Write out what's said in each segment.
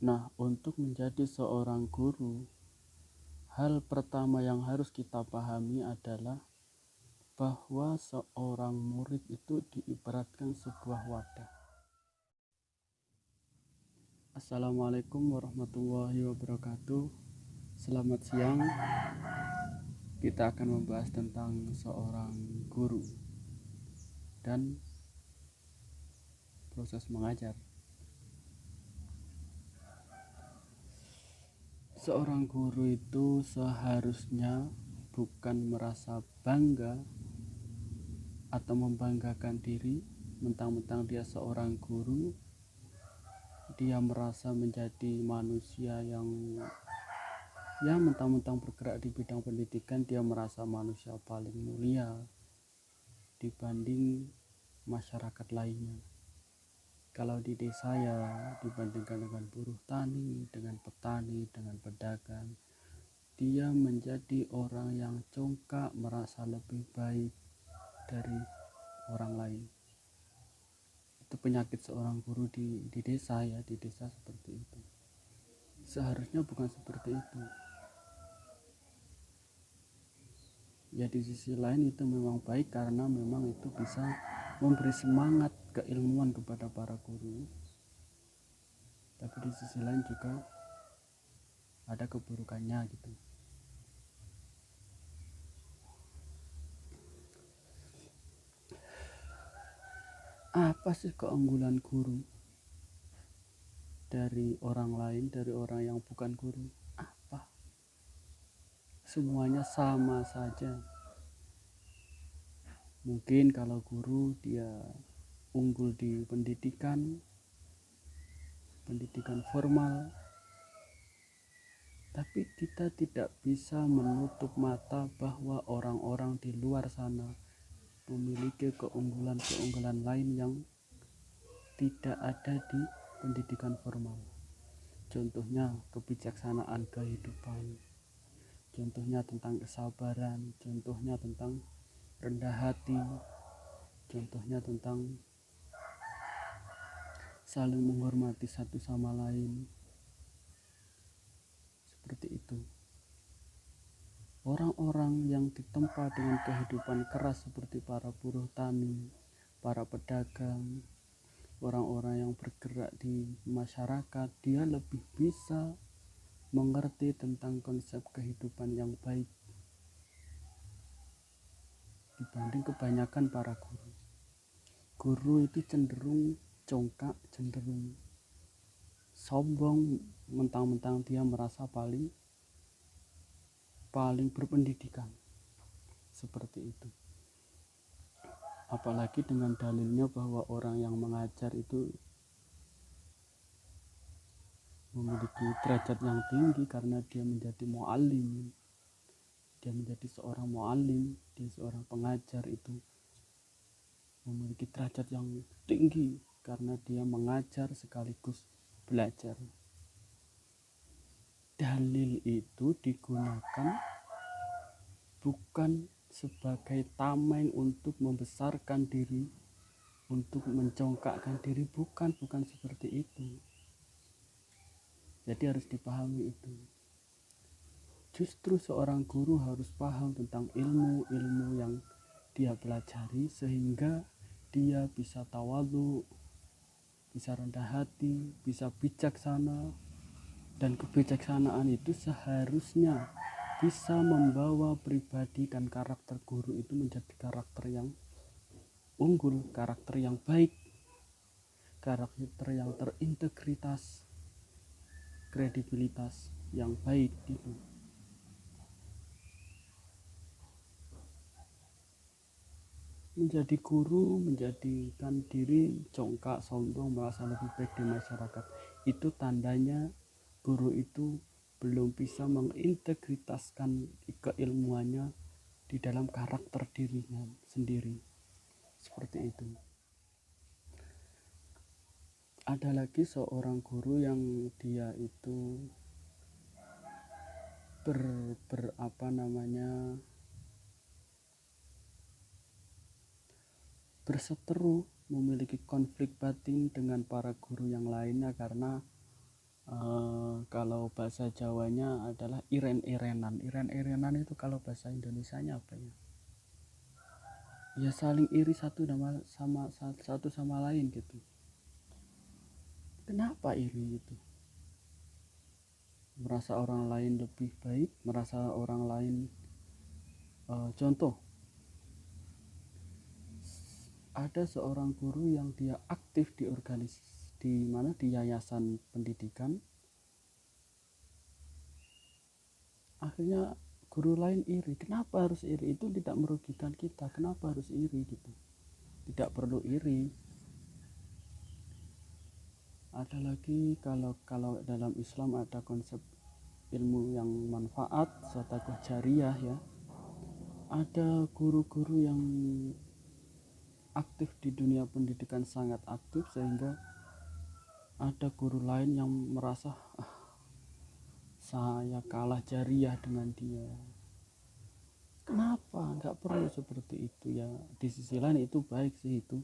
Nah, untuk menjadi seorang guru, hal pertama yang harus kita pahami adalah bahwa seorang murid itu diibaratkan sebuah wadah. Assalamualaikum warahmatullahi wabarakatuh. Selamat siang. Kita akan membahas tentang seorang guru dan proses mengajar. Seorang guru itu seharusnya bukan merasa bangga atau membanggakan diri mentang-mentang dia seorang guru, dia merasa menjadi manusia yang mentang-mentang bergerak di bidang pendidikan, dia merasa manusia paling mulia dibanding masyarakat lainnya. Kalau di desa ya dibandingkan dengan buruh tani, dengan petani, dengan pedagang, dia menjadi orang yang congkak, merasa lebih baik dari orang lain. Itu penyakit seorang guru di desa ya, di desa seperti itu. Seharusnya bukan seperti itu. Ya di sisi lain itu memang baik karena memang itu bisa memberi semangat keilmuan kepada para guru. Tapi di sisi lain juga ada keburukannya gitu. Apa sih keunggulan guru dari orang lain, dari orang yang bukan guru? Apa? Semuanya sama saja. Mungkin kalau guru dia unggul di pendidikan formal, tapi kita tidak bisa menutup mata bahwa orang-orang di luar sana memiliki keunggulan-keunggulan lain yang tidak ada di pendidikan formal. Contohnya kebijaksanaan kehidupan, contohnya tentang kesabaran, contohnya tentang rendah hati, contohnya tentang saling menghormati satu sama lain. Seperti itu. Orang-orang yang ditempa dengan kehidupan keras seperti para buruh tani, para pedagang, orang-orang yang bergerak di masyarakat, dia lebih bisa mengerti tentang konsep kehidupan yang baik dibanding kebanyakan para guru. Guru itu cenderung congkak, cenderung sombong, mentang-mentang dia merasa paling berpendidikan. Seperti itu. Apalagi dengan dalilnya bahwa orang yang mengajar itu memiliki derajat yang tinggi karena dia menjadi mu'allim. Dia menjadi seorang mu'allim, dia seorang pengajar, itu memiliki derajat yang tinggi karena dia mengajar sekaligus belajar. Dalil itu digunakan bukan sebagai tameng untuk membesarkan diri, untuk mencongkakkan diri, bukan seperti itu. Jadi harus dipahami itu. Justru seorang guru harus paham tentang ilmu-ilmu yang dia pelajari sehingga dia bisa tawadhu, bisa rendah hati, bisa bijaksana. Dan kebijaksanaan itu seharusnya bisa membawa pribadi dan karakter guru itu menjadi karakter yang unggul, karakter yang baik, karakter yang terintegritas, kredibilitas yang baik gitu. Menjadi guru, menjadikan diri congkak, sombong, merasa lebih baik di masyarakat, itu tandanya guru itu belum bisa mengintegritaskan keilmuannya di dalam karakter dirinya sendiri. Seperti itu. Ada lagi seorang guru yang dia itu berseteru, memiliki konflik batin dengan para guru yang lainnya karena Kalau bahasa Jawanya adalah iren-irenan. Iren-irenan itu kalau bahasa Indonesianya apa ya? Ya saling iri satu sama lain gitu. Kenapa iri itu? Merasa orang lain lebih baik, merasa orang lain contoh, ada seorang guru yang dia aktif di yayasan pendidikan. Akhirnya guru lain iri. Kenapa harus iri? Itu tidak merugikan kita. Kenapa harus iri gitu? Tidak perlu iri. Ada lagi kalau dalam Islam ada konsep ilmu yang manfaat, sedekah jariyah ya. Ada guru-guru yang aktif di dunia pendidikan, sangat aktif, sehingga ada guru lain yang merasa saya kalah jariyah dengan dia. Kenapa? Nggak perlu seperti itu ya. Di sisi lain itu baik sih, itu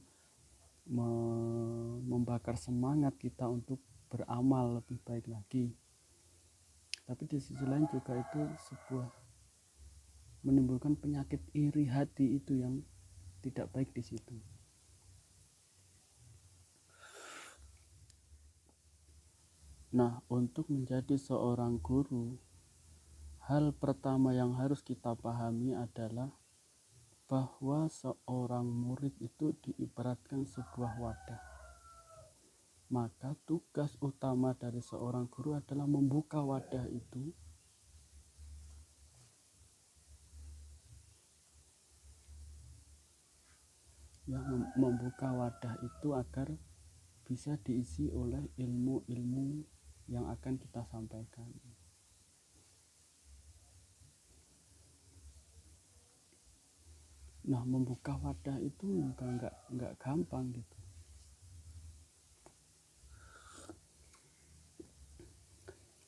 membakar semangat kita untuk beramal lebih baik lagi. Tapi di sisi lain juga itu sebuah menimbulkan penyakit iri hati itu yang tidak baik di situ. Nah, untuk menjadi seorang guru, hal pertama yang harus kita pahami adalah bahwa seorang murid itu diibaratkan sebuah wadah. Maka tugas utama dari seorang guru adalah membuka wadah itu agar bisa diisi oleh ilmu-ilmu yang akan kita sampaikan. Nah, membuka wadah itu nggak gampang gitu.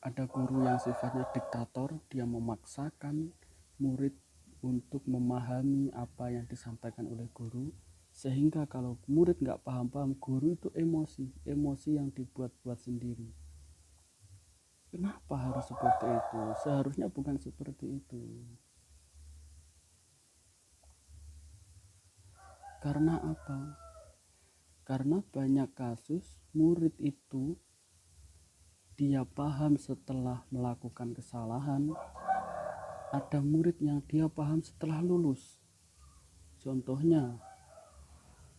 Ada guru yang sifatnya diktator, dia memaksakan murid untuk memahami apa yang disampaikan oleh guru, sehingga kalau murid nggak paham-paham, guru itu emosi yang dibuat-buat sendiri. Kenapa harus seperti itu? Seharusnya bukan seperti itu. Karena apa? Karena banyak kasus murid itu dia paham setelah melakukan kesalahan. Ada murid yang dia paham setelah lulus. Contohnya,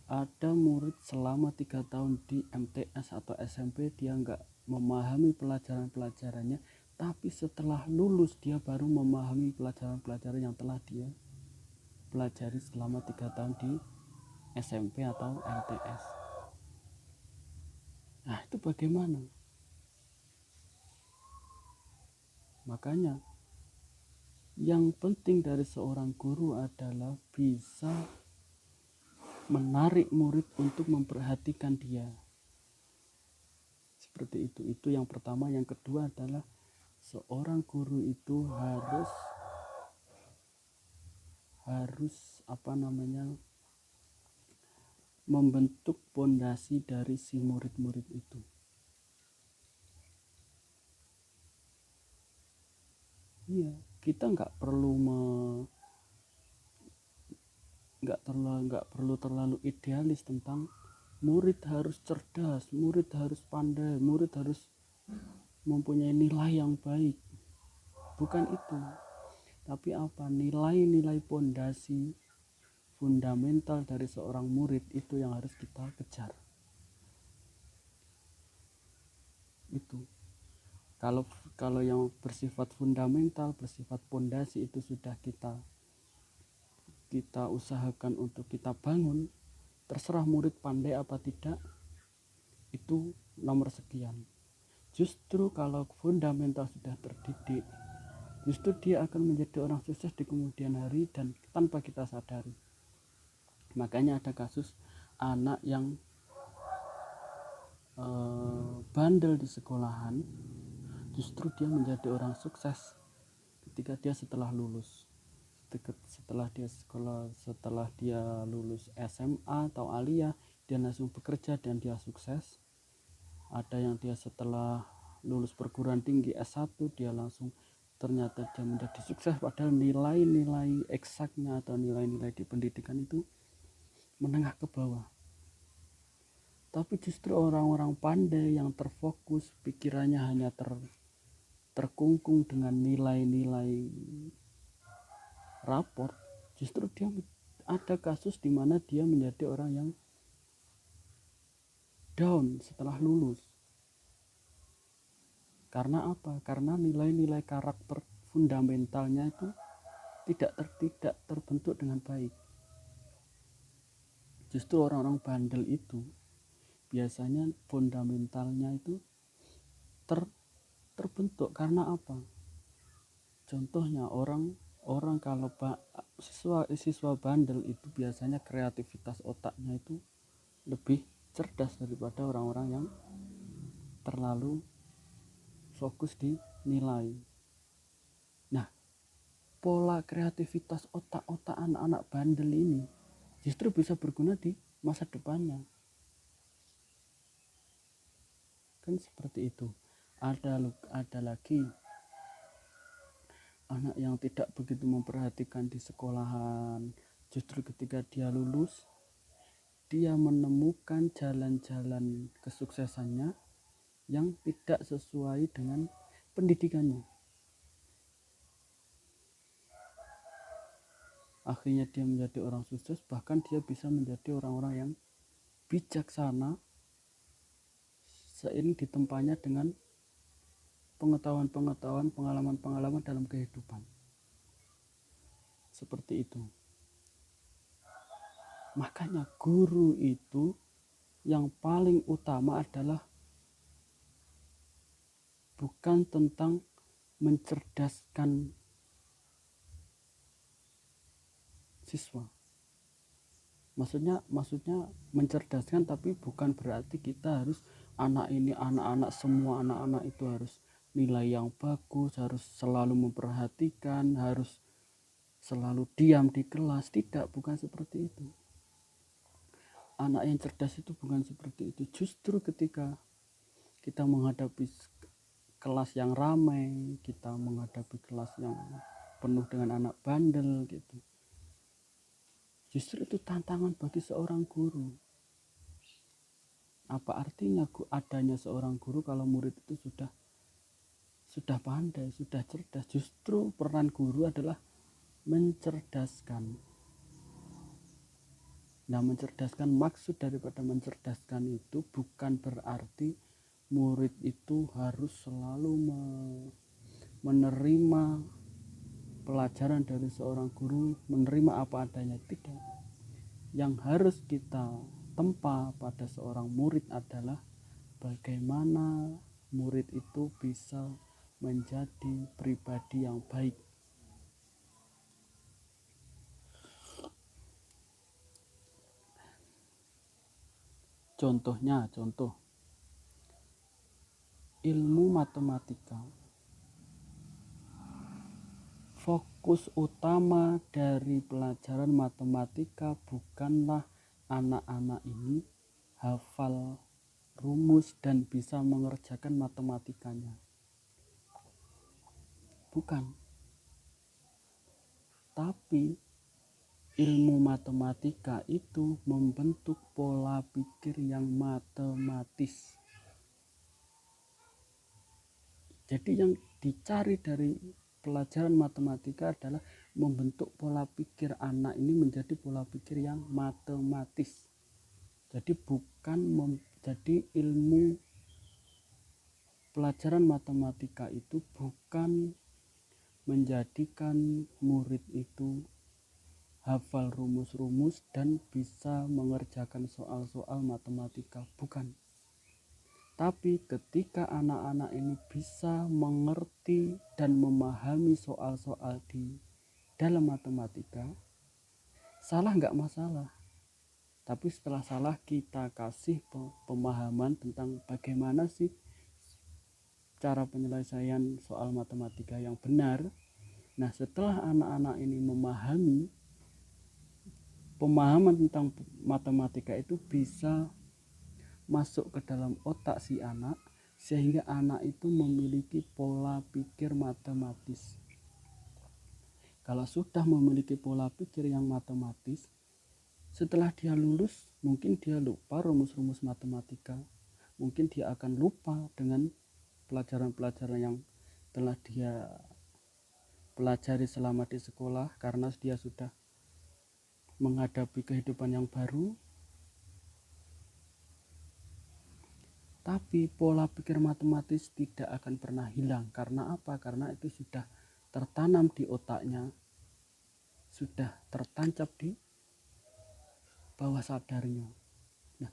ada murid selama 3 tahun di MTS atau SMP dia nggak memahami pelajaran-pelajarannya, tapi setelah lulus dia baru memahami pelajaran-pelajaran yang telah dia pelajari selama 3 tahun di SMP atau MTS. Nah, itu bagaimana? Makanya yang penting dari seorang guru adalah bisa menarik murid untuk memperhatikan dia. Seperti itu yang pertama. Yang kedua adalah seorang guru itu harus membentuk pondasi dari si murid-murid itu. Iya, kita nggak perlu terlalu idealis tentang murid harus cerdas, murid harus pandai, murid harus mempunyai nilai yang baik. Bukan itu. Tapi apa? Nilai-nilai pondasi fundamental dari seorang murid itu yang harus kita kejar. Itu. Kalau yang bersifat fundamental, bersifat pondasi itu sudah kita usahakan untuk kita bangun, terserah murid pandai apa tidak, itu nomor sekian. Justru kalau fundamental sudah terdidik, justru dia akan menjadi orang sukses di kemudian hari dan tanpa kita sadari. Makanya ada kasus anak yang bandel di sekolahan, justru dia menjadi orang sukses ketika dia setelah lulus. Setelah dia lulus SMA atau aliyah, dia langsung bekerja dan dia sukses. Ada yang dia setelah lulus perguruan tinggi S1 dia langsung ternyata dia menjadi sukses, padahal nilai-nilai eksaknya atau nilai-nilai di pendidikan itu menengah ke bawah. Tapi justru orang-orang pandai yang terfokus, pikirannya hanya terkungkung dengan nilai-nilai raport, justru dia ada kasus di mana dia menjadi orang yang down setelah lulus. Karena apa? Karena nilai-nilai karakter fundamentalnya itu tidak terbentuk dengan baik. Justru orang-orang bandel itu biasanya fundamentalnya itu terbentuk karena apa? Contohnya orang kalau siswa bandel itu biasanya kreativitas otaknya itu lebih cerdas daripada orang-orang yang terlalu fokus di nilai. Nah, pola kreativitas otak-otak anak-anak bandel ini justru bisa berguna di masa depannya. Kan seperti itu. Ada lagi anak yang tidak begitu memperhatikan di sekolahan, justru ketika dia lulus dia menemukan jalan-jalan kesuksesannya yang tidak sesuai dengan pendidikannya. Akhirnya dia menjadi orang sukses, bahkan dia bisa menjadi orang-orang yang bijaksana seiring ditempanya dengan pengetahuan-pengetahuan, pengalaman-pengalaman dalam kehidupan. Seperti itu. Makanya guru itu yang paling utama adalah bukan tentang mencerdaskan siswa. Maksudnya mencerdaskan, tapi bukan berarti kita harus semua anak-anak itu harus nilai yang bagus, harus selalu memperhatikan, harus selalu diam di kelas. Tidak, bukan seperti itu. Anak yang cerdas itu bukan seperti itu. Justru ketika kita menghadapi kelas yang ramai, kita menghadapi kelas yang penuh dengan anak bandel gitu, justru itu tantangan bagi seorang guru. Apa artinya adanya seorang guru kalau murid itu sudah pandai, sudah cerdas? Justru peran guru adalah mencerdaskan. Nah, mencerdaskan, maksud daripada mencerdaskan itu bukan berarti murid itu harus selalu menerima pelajaran dari seorang guru, menerima apa adanya. Tidak. Yang harus kita tempa pada seorang murid adalah bagaimana murid itu bisa menjadi pribadi yang baik. Contoh ilmu matematika. Fokus utama dari pelajaran matematika bukanlah anak-anak ini hafal rumus dan bisa mengerjakan matematikanya. Bukan. Tapi ilmu matematika itu membentuk pola pikir yang matematis. Jadi yang dicari dari pelajaran matematika adalah membentuk pola pikir anak ini menjadi pola pikir yang matematis. Jadi jadi ilmu pelajaran matematika itu bukan menjadikan murid itu hafal rumus-rumus dan bisa mengerjakan soal-soal matematika, bukan. Tapi ketika anak-anak ini bisa mengerti dan memahami soal-soal di dalam matematika, salah nggak masalah. Tapi setelah salah kita kasih pemahaman tentang bagaimana sih cara penyelesaian soal matematika yang benar. Nah, setelah anak-anak ini memahami, pemahaman tentang matematika itu bisa masuk ke dalam otak si anak, sehingga anak itu memiliki pola pikir matematis. Kalau sudah memiliki pola pikir yang matematis, setelah dia lulus, mungkin dia lupa rumus-rumus matematika, mungkin dia akan lupa dengan pelajaran-pelajaran yang telah dia pelajari selama di sekolah, karena dia sudah menghadapi kehidupan yang baru. Tapi pola pikir matematis tidak akan pernah hilang. Karena apa? Karena itu sudah tertanam di otaknya, sudah tertancap di bawah sadarnya. Nah,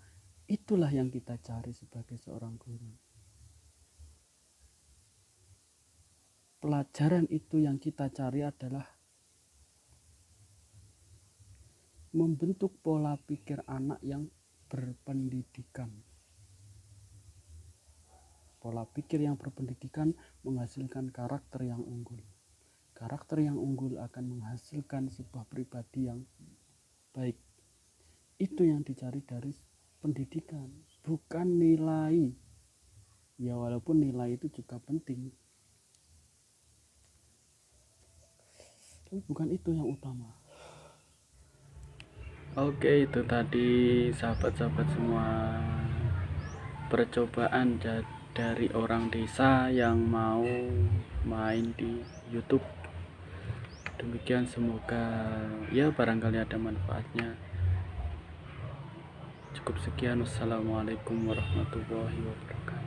itulah yang kita cari sebagai seorang guru. Pelajaran itu yang kita cari adalah membentuk pola pikir anak yang berpendidikan. Pola pikir yang berpendidikan menghasilkan karakter yang unggul. Karakter yang unggul akan menghasilkan sebuah pribadi yang baik. Itu yang dicari dari pendidikan, bukan nilai. Ya, walaupun nilai itu juga penting, tapi bukan itu yang utama. Oke, itu tadi sahabat-sahabat semua, percobaan dari orang desa yang mau main di YouTube. Demikian, semoga ya barangkali ada manfaatnya. Cukup sekian, wassalamualaikum warahmatullahi wabarakatuh.